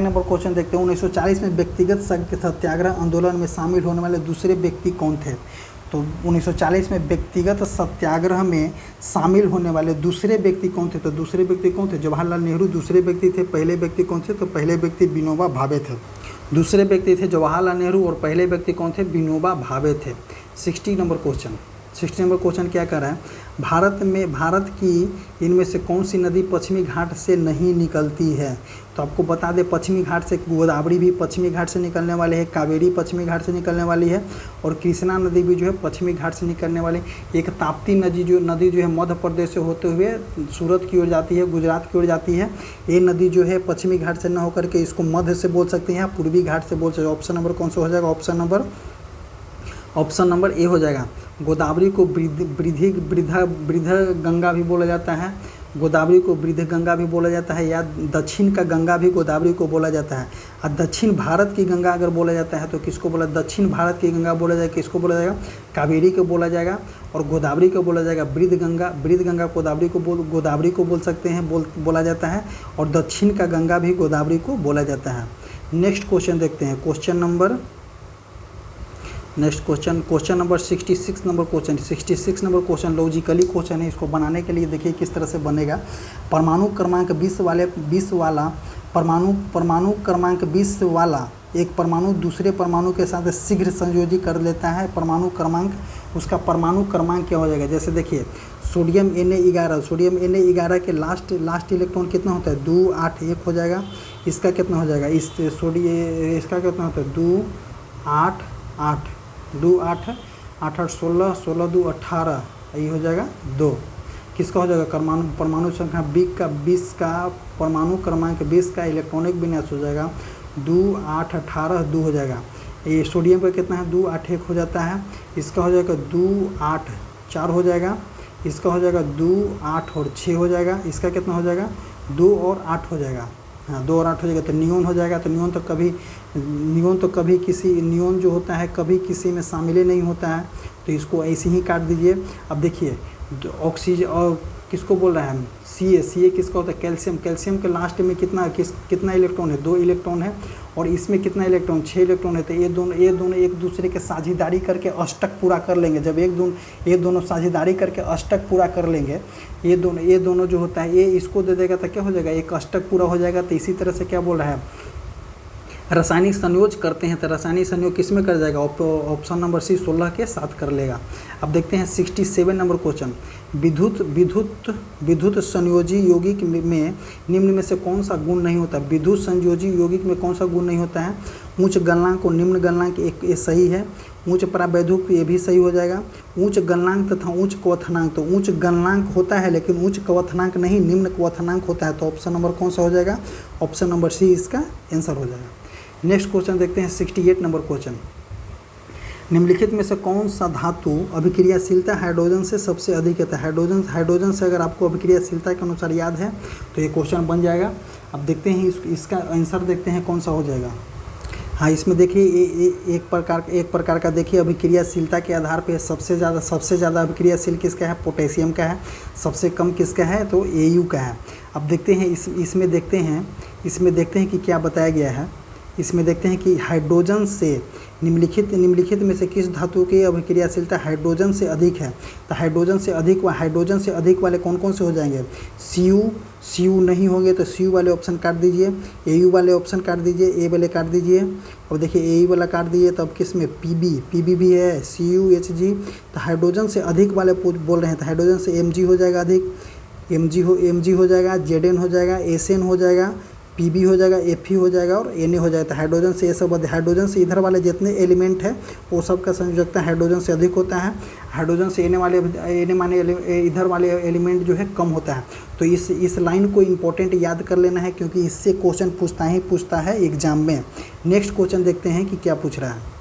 नंबर क्वेश्चन देखते हैं। 1940 में व्यक्तिगत सत्याग्रह आंदोलन में शामिल होने वाले दूसरे व्यक्ति कौन थे। तो 1940 में व्यक्तिगत सत्याग्रह में शामिल होने वाले दूसरे व्यक्ति कौन थे। तो दूसरे व्यक्ति कौन थे, जवाहरलाल नेहरू दूसरे व्यक्ति थे। पहले व्यक्ति कौन थे, तो पहले व्यक्ति विनोबा भावे थे। दूसरे व्यक्ति थे जवाहरलाल नेहरू और पहले व्यक्ति कौन थे, विनोबा भावे थे। 60 नंबर क्वेश्चन क्या कर रहा है, भारत की इनमें से कौन सी नदी पश्चिमी घाट से नहीं निकलती है। तो आपको बता दें पश्चिमी घाट से गोदावरी भी पश्चिमी घाट से निकलने वाले है, कावेरी पश्चिमी घाट से निकलने वाली है और कृष्णा नदी भी जो है पश्चिमी घाट से निकलने वाली। एक ताप्ती नदी जो है मध्य प्रदेश से होते हुए सूरत की ओर जाती है, गुजरात की ओर जाती है। ये नदी जो है पश्चिमी घाट से न होकर के इसको मध्य से बोल सकते हैं, पूर्वी घाट से बोल सकते हैं। ऑप्शन नंबर कौन सा हो जाएगा, ऑप्शन नंबर ए हो जाएगा। गोदावरी को वृद्ध गंगा भी बोला जाता है, गोदावरी को वृद्ध गंगा भी बोला जाता है, या दक्षिण का गंगा भी गोदावरी को बोला जाता है। और दक्षिण भारत की गंगा अगर बोला जाता है तो किसको बोला, दक्षिण भारत की गंगा बोला जाएगा, किसको बोला जाएगा, कावेरी को बोला जाएगा और गोदावरी को बोला जाएगा वृद्ध गंगा गोदावरी को बोल सकते हैं, बोला जाता है और दक्षिण का गंगा भी गोदावरी को बोला जाता है। नेक्स्ट क्वेश्चन देखते हैं, question number 66 number question logically question है। इसको बनाने के लिए देखिए किस तरह से बनेगा। परमाणु क्रमांक 20 वाला एक परमाणु दूसरे परमाणु के साथ शीघ्र संयोजी कर लेता है। परमाणु क्रमांक क्या हो जाएगा, जैसे देखिए सोडियम Na11 के लास्ट इलेक्ट्रॉन कितना होता है, 2 8 1 हो जाएगा। इसका कितना हो जाएगा, इसका कितना होता है, 2 8 8 2 8 8 8 16 16 2 18, ये हो जाएगा 2। किसका हो जाएगा, परमाणु संख्या 20 का परमाणु क्रमांक 20 का इलेक्ट्रॉनिक विन्यास हो जाएगा 2 8 18 2 हो जाएगा। ये सोडियम का कितना है, 2 8 1 हो जाता है। इसका हो जाएगा 2 8 4 हो जाएगा। इसका हो जाएगा 2 8 और 6 हो जाएगा। इसका कितना हो जाएगा, 2 और 8 हो जाएगा। हाँ 2 और 8 हो जाएगा। तो नियोन हो जाएगा। तो नियोन जो होता है कभी किसी में शामिल ही नहीं होता है, तो इसको ऐसे ही काट दीजिए। अब देखिए ऑक्सीजन और किसको बोल रहा है, Ca किसका होता है, कैल्शियम के लास्ट में कितना इलेक्ट्रॉन है, 2 इलेक्ट्रॉन है और इसमें कितना इलेक्ट्रॉन, 6 इलेक्ट्रॉन है। तो ये दोनों एक दूसरे के साझेदारी करके अष्टक पूरा कर लेंगे। जब ये दोनों साझेदारी करके अष्टक पूरा कर लेंगे, ये दोनों जो होता है ये इसको दे देगा तो क्या हो जाएगा, एक अष्टक पूरा हो जाएगा। तो इसी तरह से क्या बोल रहा है, रासायनिक संयोज करते हैं तो रासायनिक संयोग किस में कर जाएगा, ऑप्शन नंबर सी 16 के साथ कर लेगा। अब देखते हैं 67 नंबर क्वेश्चन, विद्युत संयोजी यौगिक में निम्न में से कौन सा गुण नहीं होता। विद्युत संयोजी यौगिक में कौन सा गुण नहीं होता है, उच्च गलनांक और निम्न गलनांक, एक ये सही है। उच्च परावैद्युत ये भी सही हो जाएगा। उच्च गलनांक तथा उच्च क्वथनांक, तो उच्च गलनांक होता है लेकिन उच्च क्वथनांक नहीं, निम्न क्वथनांक होता है। तो ऑप्शन नंबर कौन सा हो जाएगा, ऑप्शन नंबर सी इसका आंसर हो जाएगा। नेक्स्ट क्वेश्चन देखते हैं 68 नंबर क्वेश्चन, निम्नलिखित में से कौन सा धातु अभिक्रियाशीलता हाइड्रोजन से सबसे अधिक है। हाइड्रोजन से अगर आपको अभिक्रियाशीलता के अनुसार याद है तो ये क्वेश्चन बन जाएगा। अब देखते हैं इसका आंसर देखते हैं कौन सा हो जाएगा। हाँ इसमें देखिए एक प्रकार का देखिए अभिक्रियाशीलता के आधार पे सबसे ज़्यादा अभिक्रियाशील किसका है, पोटेशियम का है। सबसे कम किसका है, तो Au का है। अब देखते हैं इसमें देखते हैं कि क्या बताया गया है। इसमें देखते हैं कि हाइड्रोजन से निम्नलिखित में से किस धातु की अभिक्रियाशीलता हाइड्रोजन से अधिक है। तो हाइड्रोजन से अधिक वाले कौन कौन से हो जाएंगे? सी यू नहीं होंगे तो सी यू वाले ऑप्शन काट दीजिए, ए यू वाले ऑप्शन काट दीजिए, ए वाले काट दीजिए। और देखिए ए यू वाला काट दीजिए तो अब किस में पीबी भी है, CuHg। तो हाइड्रोजन से अधिक वाले बोल रहे हैं तो हाइड्रोजन से Mg हो जाएगा अधिक, Mg हो जाएगा, Zn हो जाएगा, Sn हो जाएगा, Pb हो जाएगा, Fe हो जाएगा और Na हो जाएगा। तो हाइड्रोजन से ये सब हाइड्रोजन से इधर वाले जितने एलिमेंट है वो सब का संयोजकता हाइड्रोजन से अधिक होता है। हाइड्रोजन से Na माने इधर वाले एलिमेंट जो है कम होता है। तो इस लाइन को इम्पोर्टेंट याद कर लेना है क्योंकि इससे क्वेश्चन पूछता है एग्जाम में। नेक्स्ट क्वेश्चन देखते हैं कि क्या पूछ रहा है।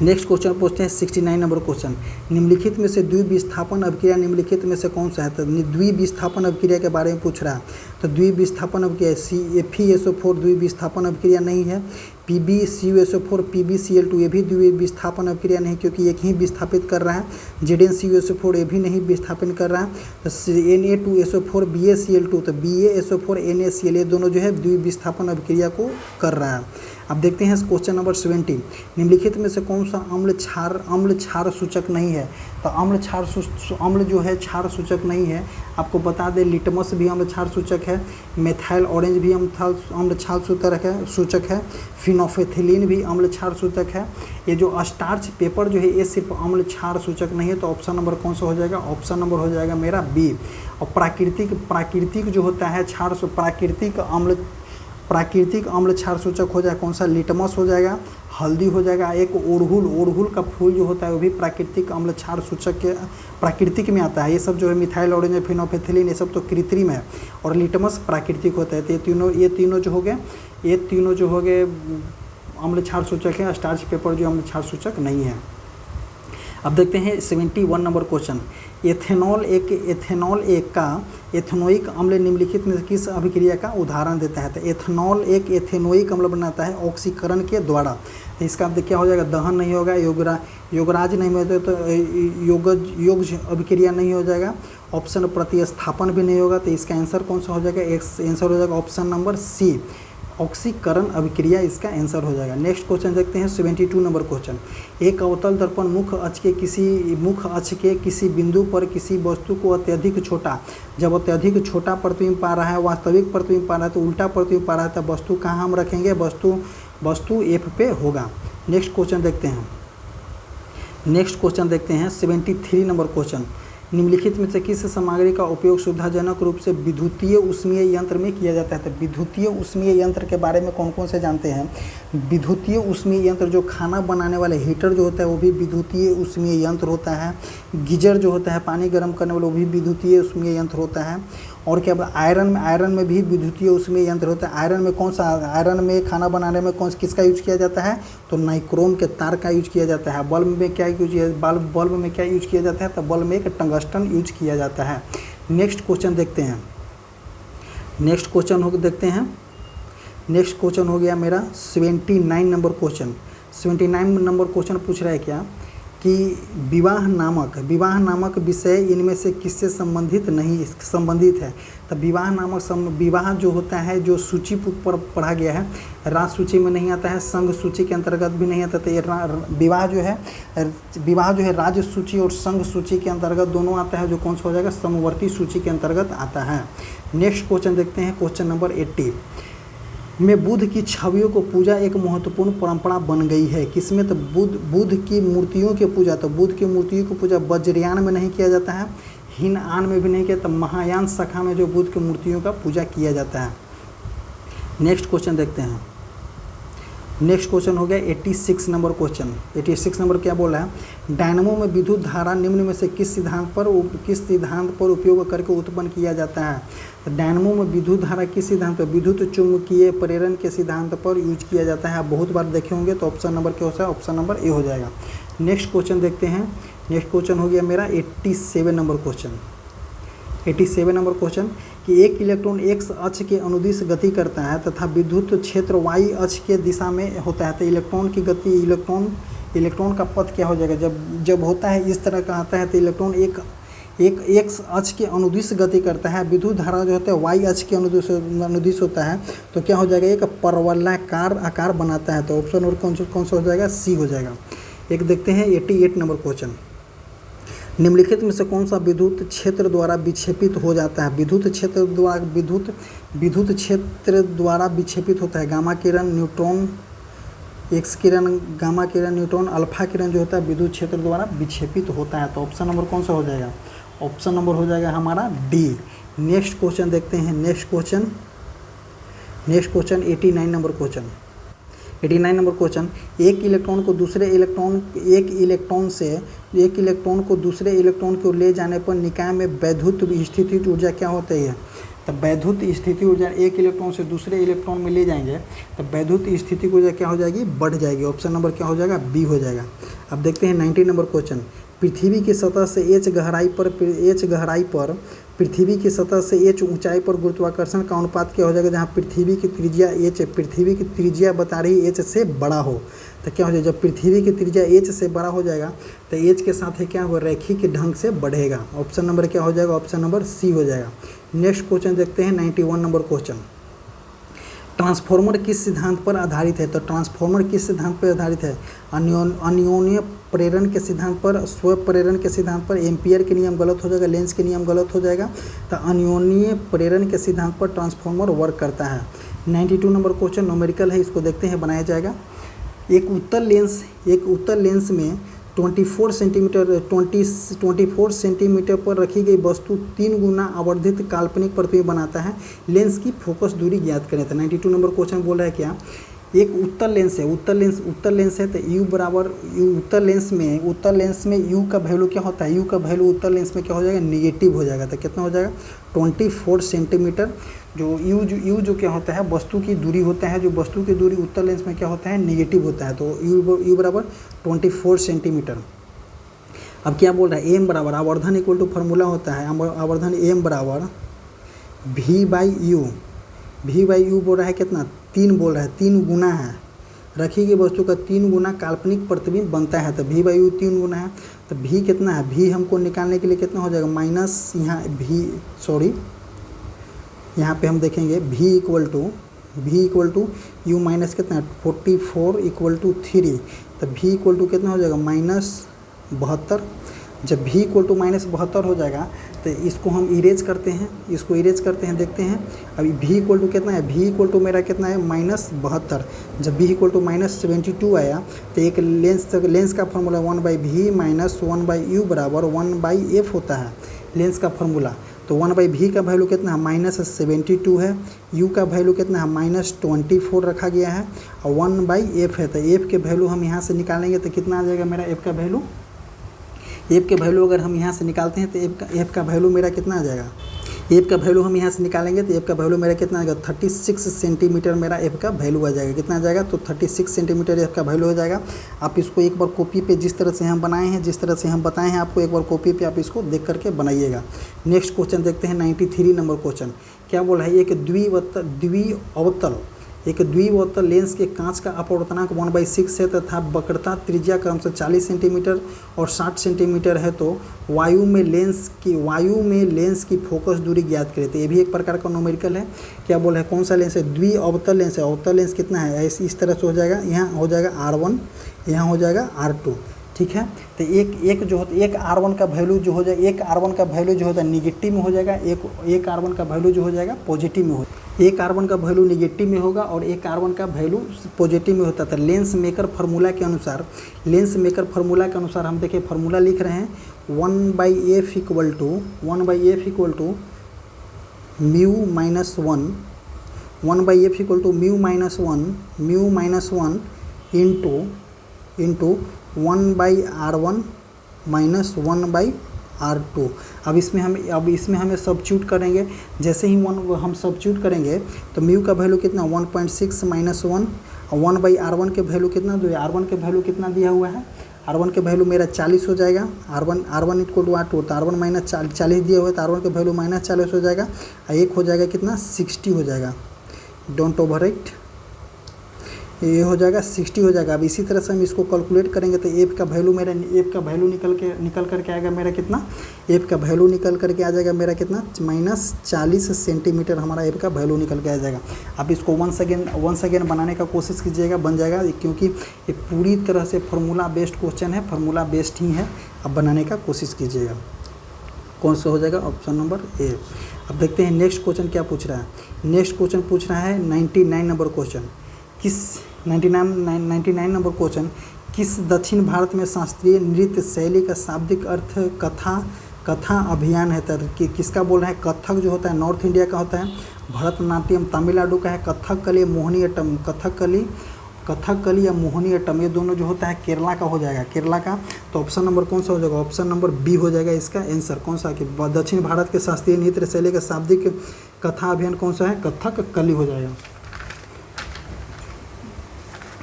नेक्स्ट क्वेश्चन पूछते हैं 69 नंबर क्वेश्चन। निम्नलिखित में से द्विविस्थापन अभिक्रिया निम्नलिखित में से कौन सा है? तो द्विविस्थापन अभिक्रिया के बारे में पूछ रहा है। तो द्विविस्थापन अभिक्रिया FeSO4 द्विविस्थापन अभिक्रिया नहीं है। PbCuSO4 PbCl2 ये भी द्विविस्थापन अभिक्रिया नहीं क्योंकि एक ही विस्थापित कर रहा है। ZnCuSO4 ये भी नहीं विस्थापन कर रहा है। तो Na2SO4 BaCl2 तो BaSO4 NaCl ये दोनों जो है द्विविस्थापन अभिक्रिया को कर रहा है। अब देखते हैं क्वेश्चन नंबर 70। निम्नलिखित में से कौन सा अम्ल क्षार सूचक नहीं है? तो अम्ल जो है क्षार सूचक नहीं है। आपको बता दें लिटमस भी अम्ल क्षार सूचक है, मेथाइल ऑरेंज भी अम्ल क्षार सूचक है, फिनोफेथिलीन भी अम्ल क्षार सूचक है। ये जो स्टार्च पेपर जो है ये सिर्फ अम्ल क्षार सूचक नहीं है। तो ऑप्शन नंबर कौन सा हो जाएगा? ऑप्शन नंबर हो जाएगा मेरा बी। और प्राकृतिक जो होता है प्राकृतिक अम्ल क्षार सूचक हो जाए कौन सा? लिटमस हो जाएगा, हल्दी हो जाएगा, एक ओड़हुल का फूल जो होता है वो भी प्राकृतिक अम्ल क्षार सूचक के प्राकृतिक में आता है। ये सब जो है मिथाइल ऑरेंज फिनोफेथिलीन ये सब तो कृत्रिम है और लिटमस प्राकृतिक होता है। तो ये तीनों जो हो गए अम्ल क्षार सूचक है। स्टार्च पेपर जो अम्ल क्षार सूचक नहीं है। अब देखते हैं 71 नंबर क्वेश्चन। एथेनॉल एक का एथेनोइक अम्ल निम्नलिखित में किस अभिक्रिया का उदाहरण देता है? तो एथेनॉल एक एथेनोइक अम्ल बनाता है ऑक्सीकरण के द्वारा। तो इसका क्या हो जाएगा? दहन नहीं होगा, योगराज नहीं होगा तो योगज अभिक्रिया नहीं हो जाएगा। ऑप्शन प्रतिस्थापन भी नहीं होगा। तो इसका आंसर कौन सा हो जाएगा? आंसर हो जाएगा ऑप्शन नंबर सी, ऑक्सीकरण अभिक्रिया इसका आंसर हो जाएगा। नेक्स्ट क्वेश्चन देखते हैं 72 नंबर क्वेश्चन। एक अवतल दर्पण मुख्य अक्ष के किसी बिंदु पर किसी वस्तु को जब अत्यधिक छोटा प्रतिबिंब पा रहा है, वास्तविक प्रतिबिंब पा रहा है तो उल्टा प्रतिबिंब पा रहा है तो वस्तु कहाँ हम रखेंगे? वस्तु F पे होगा। नेक्स्ट क्वेश्चन देखते हैं 73 नंबर क्वेश्चन। निम्नलिखित में से किस सामग्री का उपयोग सुविधाजनक रूप से विद्युतीय ऊष्मीय यंत्र में किया जाता है? तो विद्युतीय ऊष्मीय यंत्र के बारे में कौन कौन से जानते हैं? विद्युतीय ऊष्मीय यंत्र जो खाना बनाने वाले हीटर जो होता है वो भी विद्युतीय ऊष्मीय यंत्र होता है। गीजर जो होता है पानी गर्म करने वाला वो भी विद्युतीय ऊष्मीय यंत्र होता है। और क्या आयरन में भी विद्युतीय ऊष्मीय यंत्र होता है। आयरन में खाना बनाने में किसका यूज किया जाता है? तो नाइक्रोम के तार का यूज किया जाता है। बल्ब में क्या यूज किया जाता है? तो बल्ब में एक टंगस्टन यूज किया जाता है। नेक्स्ट क्वेश्चन देखते हैं। नेक्स्ट क्वेश्चन हो गया मेरा 79 नंबर क्वेश्चन। 79 नंबर क्वेश्चन पूछ रहा है क्या कि विवाह नामक विषय इनमें से किससे संबंधित है? तो विवाह जो होता है जो सूची पर पढ़ा गया है, राज सूची में नहीं आता है, संघ सूची के अंतर्गत भी नहीं आता। तो ये विवाह जो है राज्य सूची और संघ सूची के अंतर्गत दोनों आता है। जो कौन सा हो जाएगा? समवर्ती सूची के अंतर्गत आता है। नेक्स्ट क्वेश्चन देखते हैं क्वेश्चन नंबर 80 में बुद्ध की छवियों को पूजा एक महत्वपूर्ण परंपरा बन गई है। किसमें? तो बुद्ध की मूर्तियों की पूजा। तो बुद्ध की मूर्तियों की पूजा वज्रयान में नहीं किया जाता है, हीनयान में भी नहीं किया। तो महायान शाखा में जो बुद्ध की मूर्तियों का पूजा किया जाता है। नेक्स्ट क्वेश्चन देखते हैं। नेक्स्ट क्वेश्चन हो गया 86 नंबर क्वेश्चन। 86 नंबर क्या बोला है? डायनमो में विद्युत धारा निम्न में से किस सिद्धांत पर उपयोग करके उत्पन्न किया जाता है? तो डायनमो में विद्युत धारा किस सिद्धांत पर? विद्युत चुम्बकीय प्रेरण के सिद्धांत पर यूज किया जाता है। आप बहुत बार देखे होंगे। तो ऑप्शन नंबर क्या होता है? ऑप्शन नंबर ए हो जाएगा। नेक्स्ट क्वेश्चन देखते हैं। नेक्स्ट क्वेश्चन हो गया मेरा 87 नंबर क्वेश्चन। 87 नंबर क्वेश्चन कि एक इलेक्ट्रॉन एक्स अक्ष के अनुदिश गति करता है तथा विद्युत क्षेत्र वाई अक्ष के दिशा में होता है। तो इलेक्ट्रॉन की गति इलेक्ट्रॉन का पथ क्या हो जाएगा? जब होता है इस तरह का आता है तो एक एक्स अक्ष के अनुदिश गति करता है, विद्युत धारा जो होता है वाई अक्ष के अनुदिश होता है, तो क्या हो जाएगा, एक परवलयाकार आकार बनाता है। तो ऑप्शन नंबर कौन सा हो जाएगा, सी हो जाएगा। एक देखते हैं 88 नंबर क्वेश्चन, निम्नलिखित में से कौन सा विद्युत क्षेत्र द्वारा विक्षेपित हो जाता है। विद्युत क्षेत्र द्वारा विक्षेपित होता है गामा किरण, न्यूट्रॉन, एक्स किरण, गामा किरण, न्यूट्रॉन, अल्फा किरण जो होता है विद्युत क्षेत्र द्वारा विक्षेपित होता है। तो ऑप्शन नंबर कौन सा हो जाएगा, ऑप्शन नंबर हो जाएगा हमारा डी। नेक्स्ट क्वेश्चन देखते हैं, next question 89 number question. 89 number question, एक इलेक्ट्रॉन को दूसरे इलेक्ट्रॉन को ले जाने पर निकाय में वैद्युत स्थिति ऊर्जा क्या होती है। तब वैद्युत स्थिति ऊर्जा, एक इलेक्ट्रॉन से दूसरे इलेक्ट्रॉन में ले जाएंगे तब वैद्युत स्थिति ऊर्जा क्या हो जाएगी, बढ़ जाएगी। ऑप्शन नंबर क्या हो जाएगा, बी हो जाएगा। अब देखते हैं 90 नंबर क्वेश्चन, पृथ्वी की सतह से h गहराई पर पृथ्वी की सतह से h ऊंचाई पर गुरुत्वाकर्षण का अनुपात क्या हो जाएगा, जहाँ पृथ्वी की त्रिज्या बता रही h से बड़ा हो। तो क्या हो जाएगा, जब पृथ्वी की त्रिज्या h से बड़ा हो जाएगा तो h के साथ ही क्या होगा, रैखिक ढंग से बढ़ेगा। ऑप्शन नंबर क्या हो जाएगा, ऑप्शन नंबर सी हो जाएगा। नेक्स्ट क्वेश्चन देखते हैं 91 नंबर क्वेश्चन, ट्रांसफॉर्मर किस सिद्धांत पर आधारित है। तो ट्रांसफॉर्मर किस सिद्धांत पर आधारित है, अन्योन्य प्रेरण के सिद्धांत पर, स्व प्रेरण के सिद्धांत पर। एम्पियर के नियम गलत हो जाएगा, लेंस के नियम गलत हो जाएगा। तो अन्योन्य प्रेरण के सिद्धांत पर ट्रांसफॉर्मर वर्क करता है। 92 नंबर क्वेश्चन न्यूमेरिकल है, इसको देखते हैं बनाया जाएगा। एक उत्तल लेंस में 24 सेंटीमीटर पर रखी गई वस्तु 3 गुना आवर्धित काल्पनिक प्रतिबिंब बनाता है। लेंस की फोकस दूरी ज्ञात करें। तो 92 नंबर क्वेश्चन बोल रहा है क्या, एक उत्तल लेंस है, उत्तल लेंस है तो U बराबर उत्तल लेंस में U का वैल्यू क्या होता है, U का वैल्यू उत्तल लेंस में क्या हो जाएगा, निगेटिव हो जाएगा। तो कितना हो जाएगा, 24 सेंटीमीटर। जो U जो क्या होता है, वस्तु की दूरी होता है, जो वस्तु की दूरी उत्तल लेंस में क्या होता है, निगेटिव होता है। तो U बराबर 24 सेंटीमीटर। अब क्या बोल रहा है, M बराबर आवर्धन इक्वल टू फार्मूला होता है, आवर्धन M बराबर V/U बोल रहा है कितना, 3 बोल रहा है, 3 गुना है, रखी गई वस्तु का 3 गुना काल्पनिक प्रतिबिंब बनता है। तो V/U 3 गुना है, तो V कितना है, V हमको निकालने के लिए कितना हो जाएगा, माइनस यहाँ पे हम देखेंगे V equal to U minus कितना है, 44 इक्वल टू 3। तो V इक्वल टू कितना हो जाएगा, -72। जब V इक्वल टू -72 हो जाएगा तो इसको हम इरेज करते हैं, देखते हैं। अभी V इक्वल टू कितना है, V इक्वल टू मेरा कितना है, -72। जब V इक्वल टू -72 आया तो एक लेंस का फार्मूला 1/V माइनस 1/U बराबर 1/F होता है, लेंस का फार्मूला। तो 1/V का वैल्यू कितना है, -72 है, U का वैल्यू कितना है, -24 रखा गया है, और 1/F है। तो F के वैल्यू हम यहाँ से निकालेंगे तो कितना आ जाएगा मेरा F का वैल्यू। F के वैल्यू अगर हम यहाँ से निकालते हैं तो F का वैल्यू मेरा कितना आ जाएगा, F का वैल्यू हम यहाँ से निकालेंगे तो F का वैल्यू मेरा कितना आ जाएगा, 36 सेंटीमीटर मेरा F का वैल्यू आ जाएगा। कितना आ जाएगा, तो 36 सेंटीमीटर F का वैल्यू हो जाएगा। आप इसको एक बार कॉपी पे जिस तरह से हम बनाए हैं, जिस तरह से हम बताए हैं आपको, एक बार कॉपी पे आप इसको देख करके बनाइएगा। नेक्स्ट क्वेश्चन देखते हैं 93 नंबर क्वेश्चन। क्या बोला है, एक द्विअवतल लेंस के कांच का अपवर्तनांक 1/6 है तथा वक्रता त्रिज्या क्रमशः 40 सेंटीमीटर और 60 सेंटीमीटर है। तो वायु में लेंस की फोकस दूरी ज्ञात करें। तो ये भी एक प्रकार का न्यूमेरिकल है। क्या बोला है, कौन सा लेंस है, द्विअवतल लेंस है। अवतल लेंस कितना है, ऐसे इस तरह से हो जाएगा, यहाँ हो जाएगा R1, यहाँ हो जाएगा R2, ठीक है। तो एक R1 का वैल्यू जो हो जाएगा, एक R1 का वैल्यू जो होता है निगेटिव में हो जाएगा, एक R1 का वैल्यू जो हो जाएगा पॉजिटिव में हो, एक R1 का वैल्यू निगेटिव में होगा और एक R1 का वैल्यू पॉजिटिव में होता था। लेंस मेकर फार्मूला के अनुसार हम देखिए फार्मूला लिख रहे हैं, 1/F equal to mu minus 1, 1/F equal to mu minus 1 into 1/R1 minus 1/R2। अब इसमें हमें सब्स्टिट्यूट करेंगे। जैसे ही हम सब्स्टिट्यूट करेंगे तो म्यू का वैल्यू कितना, 1.6 माइनस 1, और 1/R1 के वैल्यू कितना, तो R1 के वैल्यू कितना दिया हुआ है, R1 के वैल्यू मेरा 40 हो जाएगा। R1 इक्वल टू R2, तो R1 माइनस 40 दिया हुआ है, तो R1 के वैल्यू -40 हो जाएगा, और एक हो जाएगा कितना, 60 हो जाएगा। डोंट ओवरराइट, ये हो जाएगा 60 हो जाएगा। अब इसी तरह से हम इसको कैलकुलेट करेंगे तो एफ का वैल्यू मेरा निकल करके आएगा मेरा कितना, एफ का वैल्यू निकल करके आ जाएगा मेरा कितना, -40 सेंटीमीटर हमारा एफ का वैल्यू निकल के आ जाएगा। अब इसको वंस अगेन बनाने का कोशिश कीजिएगा, बन जाएगा, क्योंकि ये पूरी तरह से फार्मूला बेस्ड क्वेश्चन है, फार्मूला बेस्ड ही है। अब बनाने का कोशिश कीजिएगा। कौन सा हो जाएगा, ऑप्शन नंबर ए। अब देखते हैं नेक्स्ट क्वेश्चन क्या पूछ रहा है। नेक्स्ट क्वेश्चन पूछ रहा है 99 नंबर क्वेश्चन, किस 99 नंबर क्वेश्चन, किस दक्षिण भारत में शास्त्रीय नृत्य शैली का शाब्दिक अर्थ कथा अभियान है। तो किसका बोल रहा है, कथक जो होता है नॉर्थ इंडिया का होता है, भरतनाट्यम तमिलनाडु का है, कथकली मोहिनीअट्टम, कथकली या मोहिनीअट्टम ये दोनों जो होता है केरला का हो जाएगा, केरला का। तो ऑप्शन नंबर कौन सा हो जाएगा, ऑप्शन नंबर बी हो जाएगा इसका आंसर। कौन सा कि दक्षिण भारत के शास्त्रीय नृत्य शैली का शाब्दिक कथा अभियान कौन सा है, कथकली हो जाएगा।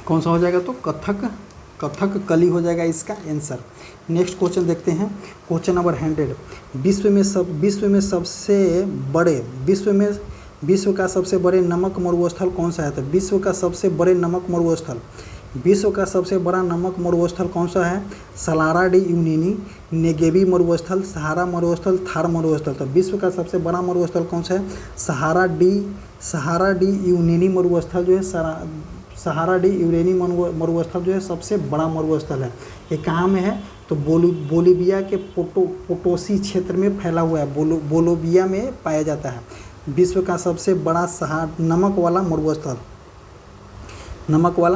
कौन सा हो जाएगा, तो कथकली हो जाएगा इसका आंसर। नेक्स्ट क्वेश्चन देखते हैं, क्वेश्चन नंबर 100। विश्व का सबसे बड़े नमक मरुस्थल कौन सा है। तो विश्व का सबसे बड़ा नमक मरुस्थल कौन सा है, सलारा डी यूनिनी, नेगेवी मरुस्थल, सहारा मरुस्थल, थार मरुस्थल। तो विश्व का सबसे बड़ा मरुस्थल कौन सा है, सहारा डी यूनिनी मरुस्थल जो है, सहारा डी यूरेनी मरुस्थल जो है सबसे बड़ा मरुस्थल है। ये कहाँ में है, तो बोलीविया के पोटोसी क्षेत्र में फैला हुआ है, बोलीविया में पाया जाता है। विश्व का सबसे बड़ा नमक वाला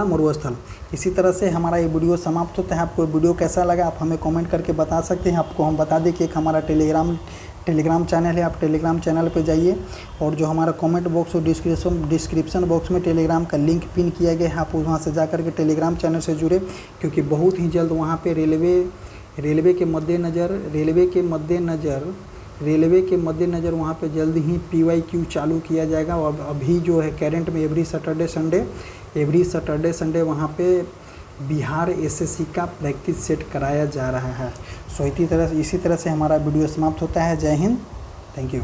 मरुस्थल। इसी तरह से हमारा ये वीडियो समाप्त होता है। आपको वीडियो कैसा लगा आप हमें कमेंट करके बता सकते हैं। आपको हम बता दें कि एक हमारा टेलीग्राम चैनल है, आप टेलीग्राम चैनल पे जाइए और जो हमारा कमेंट बॉक्स और डिस्क्रिप्शन बॉक्स में टेलीग्राम का लिंक पिन किया गया है, आप वहाँ से जा कर के टेलीग्राम चैनल से जुड़े, क्योंकि बहुत ही जल्द वहाँ पे रेलवे के मद्देनज़र वहाँ पे जल्द ही PYQ चालू किया जाएगा। और अभी जो है करंट में एवरी सैटरडे संडे वहाँ पे बिहार SSC का प्रैक्टिस सेट कराया जा रहा है। सो इसी तरह से हमारा वीडियो समाप्त होता है। जय हिंद, थैंक यू।